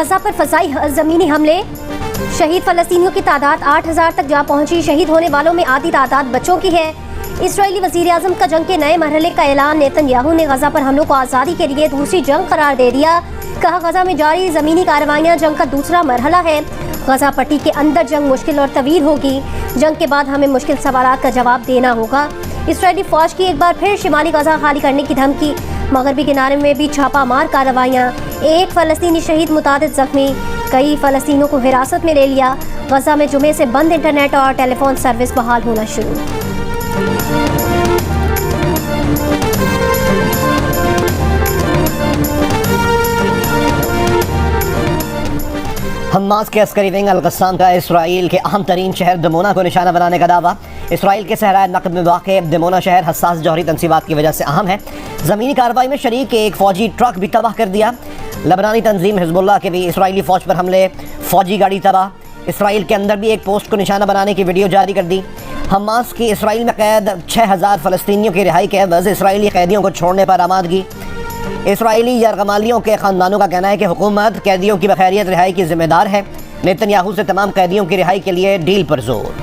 गजा पर फसाई ज़मीनी हमले, शहीद फ़लस्तीनियों की तादाद 8,000 तक जा पहुंची। शहीद होने वालों में आधी तादाद बच्चों की है। इसराइली वज़ीर आज़म का जंग के नए मरहले का ऐलान। नेतन्याहू ने गजा पर हमलों को आज़ादी के लिए दूसरी जंग करार दे दिया। कहा, गजा में जारी ज़मीनी कार्रवाइयाँ जंग का दूसरा मरहला है। गजा पट्टी के अंदर जंग मुश्किल और तवील होगी। जंग के बाद हमें मुश्किल सवालात का जवाब देना होगा। इसराइली फौज की एक बार फिर शिमाली गजा खाली करने की धमकी। मगरबी किनारे में भी छापा मार कार्रवाइयाँ। एक फ़लस्तीनी शहीद, मुतादिद जख्मी, कई फ़लस्तीनियों को हिरासत में ले लिया। गजा में जुमे से बंद इंटरनेट और टेलीफोन सर्विस बहाल होना शुरू। हमास के अस्करी विंग अल-क़स्साम का इसराइल के अहम तरीन शहर दमोना को निशाना बनाने का दावा। इसराइल के सहरा नक़ब में वाक़ दमोना शहर हसास जौहरी तनसीबात की वजह से अहम है। ज़मीनी कार्रवाई में शरीक एक फ़ौजी ट्रक भी तबाह कर दिया। लबनानी तंजीम हिज़्बुल्लाह के भी इसराइली फ़ौज पर हमले, फ़ौजी गाड़ी तबाह। इसराइल के अंदर भी एक पोस्ट को निशाना बनाने की वीडियो जारी कर दी। हमास की इसराइल में कैद 6,000 फ़लस्तीनियों की रिहाई के एवज़ इसराइली कैदियों को छोड़ने पर आमादगी। इसराइली यरगमालियों के ख़ानदानों का कहना है कि हुकूमत कैदियों की बखैरियत रिहाई की ज़िम्मेदार है। नेतन्याहू से तमाम कैदियों की रिहाई के लिए डील पर जोर।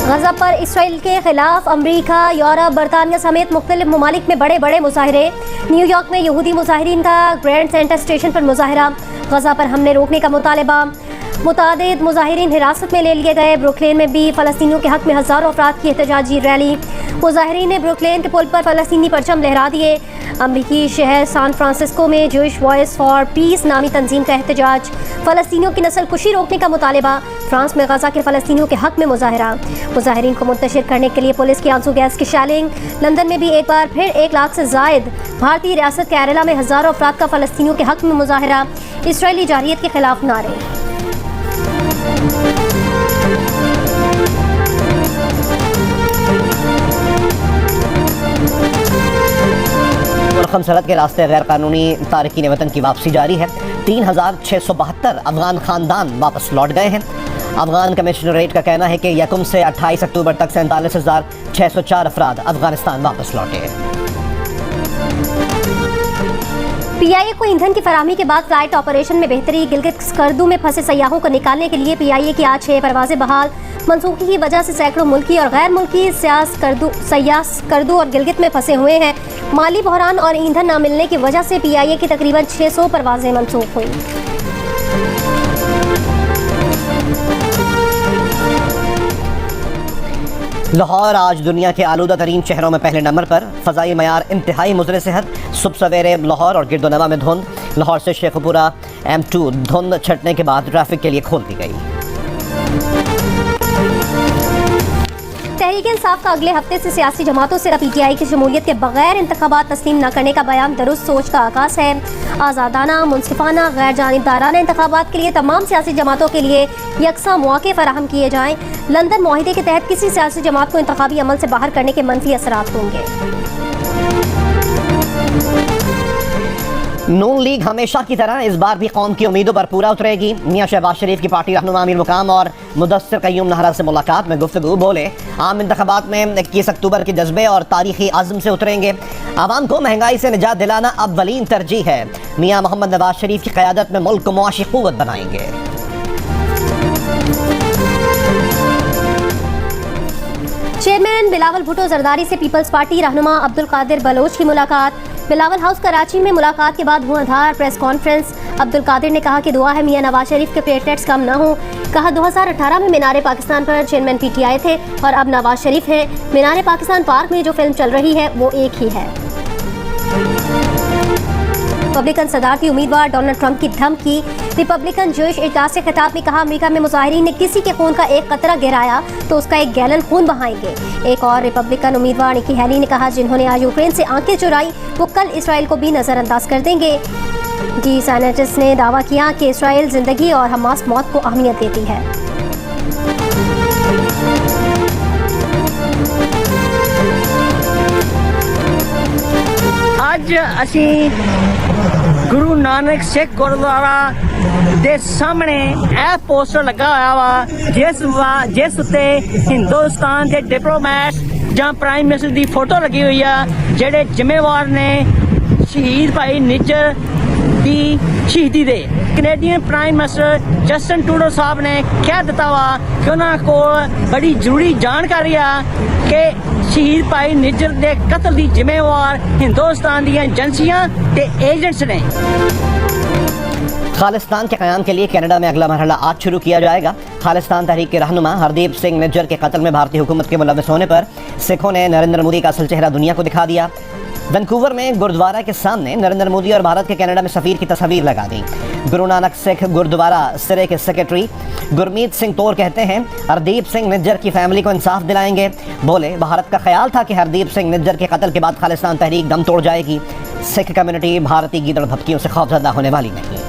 गजा पर इसराइल के खिलाफ अमरीका, यूरोप, बरतानिया समेत मुख्तलिफ ममालिक में बड़े बड़े मुजाहरे। न्यूयॉर्क में यहूदी मुजाहिरीन का ग्रैंड सेंटर स्टेशन पर मुजाहरा। गजा पर हमले रोकने का मुतालबा। मुतादिद मुजाहिरीन हिरासत में ले लिए गए। ब्रुकलेन में भी फ़लस्तीनियों के हक में हज़ारों अफराद की एहतजाजी रैली। मुजाहिरीन ने ब्रुकलेन के पुल पर फ़लस्तीनी परचम लहरा दिए। अमरीकी शहर सैन फ्रांसिस्को में जूइश वॉइस फॉर पीस नामी तंजीम का एहतजाज। फ़लस्तीनियों की नस्ल कुशी रोकने का मुतालबा। फ्रांस में गजा के फ़लस्तीनियों के हक में मुजाहरा। मुजाहिरीन को मुंतशिर करने के लिए पुलिस की आंसू गैस की शैलिंग। लंदन में भी एक बार फिर 1 लाख से ज़ायद। भारतीय रियासत केरला में हज़ारों अफराद का फ़लस्तीनियों के हक में मुजाहरा। इसराइली जारहियत के खिलाफ नारे। रकम सरहद के रास्ते गैर कानूनी तारकीन वतन की वापसी जारी है। 3,672 अफगान खानदान वापस लौट गए हैं। अफगान कमिश्नरेट का कहना है कि यकम से 28 अक्टूबर तक 47,604 अफराद अफगानिस्तान वापस लौटे हैं। पीआईए को ईंधन की फराहमी के बाद फ्लाइट ऑपरेशन में बेहतरी। गिलगित स्कर्दू में फंसे सयाहों को निकालने के लिए पीआईए की आज 6 परवाजें बहाल। मनसूखी की वजह से सैकड़ों मुल्की और गैर मुल्की सयाह स्कर्दू और गिलगित में फंसे हुए हैं। माली बहरान और ईंधन न मिलने की वजह से पीआईए की तकरीबन 600 परवाजें मनसूख हुई। लाहौर आज दुनिया के आलूदा तरीन शहरों में पहले नंबर पर। फ़ज़ाई मयार इंतहाई मुज़र सेहत। सुबह सवेरे लाहौर और गिरदोनवा में धुंध। लाहौर से शेखपुरा M2 धुंध छटने के बाद ट्रैफिक के लिए खोल दी गई। तहरीक इंसाफ का अगले हफ्ते से सियासी जमातों से पीटीआई की शमूलियत के बगैर इंतखाबात तस्लीम न करने का बयान दुरुस्त सोच का आगाज़ है। आज़ादाना, मुनसिफाना, गैर जानिबदाराना इंतखाबात के लिए तमाम सियासी जमातों के लिए यकसा मौके फराहम किए जाएँ। लंदन मुआहिदे के तहत किसी सियासी जमात को इंतखाबी अमल से बाहर करने के मनफी असरात होंगे। नून लीग हमेशा की तरह इस बार भी कौम की उम्मीदों पर पूरा उतरेगी। मियां शहबाज शरीफ की पार्टी रहनुमा अमीर मुकाम और मुदस्सिर क़य्यूम नहरा से मुलाकात में गुफ्तगू। बोले, आम इंतखाबात में 21 अक्टूबर के जज्बे और तारीखी आज़म से उतरेंगे। आवाम को महंगाई से निजात दिलाना अव्वलीन तरजीह है। मियां मोहम्मद नवाज शरीफ की क़यादत में मुल्क को मुआशी क़ुव्वत बनाएंगे। चेयरमैन बिलावल भुट्टो जरदारी से पीपल्स पार्टी रहनुमा अब्दुल कादिर बलोच की मुलाकात। बिलावल हाउस कराची में मुलाकात के बाद धुआंधार प्रेस कॉन्फ्रेंस। अब्दुल कादिर ने कहा कि दुआ है मियां नवाज शरीफ के प्लेटलेट्स कम न हो। कहा 2018 में मीनारे पाकिस्तान पर चेयरमैन पीटीआई थे और अब नवाज शरीफ है। मीनारे पाकिस्तान पार्क में जो फिल्म चल रही है वो एक ही है। रिपब्लिकन सदारती उम्मीदवार डोनाल्ड ट्रंप की धमकी। रिपब्लिकन जूइश इजलास से खिताब में कहा, अमेरिका में मुजाहिरीन ने किसी के खून का एक कतरा गिराया तो उसका 1 गैलन खून बहाएंगे। एक और रिपब्लिकन उम्मीदवार निकी हेली ने कहा, जिन्होंने आज यूक्रेन से आंखें चुराई वो कल इसराइल को भी नज़रअंदाज कर देंगे। डी सैनेटिस ने दावा किया कि इसराइल जिंदगी और हमास मौत को अहमियत देती है। आज असी गुरु नानक सिख गुरुद्वारा ਦੇ ਸਾਹਮਣੇ ਇਹ ਪੋਸਟਰ ਲੱਗਾ ਹੋਇਆ ਵਾ ਜਿਸ ਉੱਤੇ ਹਿੰਦੁਸਤਾਨ ਦੇ ਡਿਪਲੋਮੈਟਸ ਜਾਂ ਪ੍ਰਾਈਮ ਮਿਨਿਸਟਰ ਦੀ ਫੋਟੋ ਲੱਗੀ ਹੋਈ ਆ ਜਿਹੜੇ ਜ਼ਿੰਮੇਵਾਰ ਨੇ ਸ਼ਹੀਦ ਭਾਈ ਨਿੱਜਰ ਦੀ ਸ਼ਹੀਦੀ ਦੇ। Canadian prime minister Justin Trudeau ਸਾਹਿਬ ਨੇ ਕਹਿ ਦਿੱਤਾ ਵਾ ਕਿ ਉਹਨਾਂ ਕੋਲ ਬੜੀ ਜ਼ਰੂਰੀ ਜਾਣਕਾਰੀ ਆ ਕਿ ਸ਼ਹੀਦ ਭਾਈ ਨਿੱਜਰ ਦੇ ਕਤਲ ਦੀ ਜ਼ਿੰਮੇਵਾਰ ਹਿੰਦੁਸਤਾਨ ਦੀਆਂ ਏਜੰਸੀਆਂ ਤੇ एजेंट्स ने। खालिस्तान के क़याम के लिए कनाडा में अगला मरहला आज शुरू किया जाएगा। खालिस्तान तहरीक के रहनुमा हरदीप सिंह निज्जर के कत्ल में भारतीय हुकूमत के मुलव्वस होने पर सिखों ने नरेंद्र मोदी का असल चेहरा दुनिया को दिखा दिया। वैंकूवर में गुरुद्वारा के सामने नरेंद्र मोदी और भारत के कनाडा में सफ़ीर की तस्वीर लगा दी। गुरु नानक सिख गुरुद्वारा सिरे के सेक्रेटरी गुरमीत सिंह तौर कहते हैं हरदीप सिंह निज्जर की फैमिली को इंसाफ दिलाएंगे। बोले भारत का ख्याल था कि हरदीप सिंह निज्जर के कत्ल के बाद खालिस्तान तहरीक दम तोड़ जाएगी। सिख कम्युनिटी भारतीय गीदड़ भपकियों से खौफजदा होने वाली नहीं।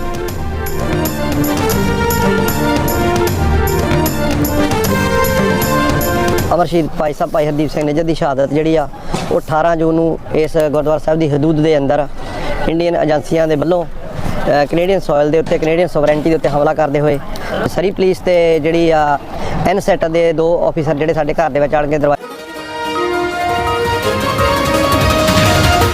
अमर शहीद भाई साहब भाई हरदीप सिंह निज्जर की शहादत जी आ 18 जून ਨੂੰ ਇਸ ਗੁਰਦੁਆਰਾ ਸਾਹਿਬ ਦੀ ਹਦੂਦ ਦੇ ਅੰਦਰ ਇੰਡੀਅਨ ਏਜੰਸੀਆਂ ਦੇ ਵੱਲੋਂ ਕੈਨੇਡੀਅਨ ਸੋਇਲ ਦੇ ਉੱਤੇ ਕੈਨੇਡੀਅਨ ਸੋਵਰੈਂਟੀ ਦੇ ਉੱਤੇ ਹਮਲਾ ਕਰਦੇ ਹੋਏ ਸਰੀ ਪੁਲਿਸ ਤੇ ਜਿਹੜੀ ਆ ਐਨਸੈਟ ਦੇ 2 ਆਫੀਸਰ ਜਿਹੜੇ ਸਾਡੇ ਘਰ ਦੇ ਵਿੱਚ ਆਣ ਕੇ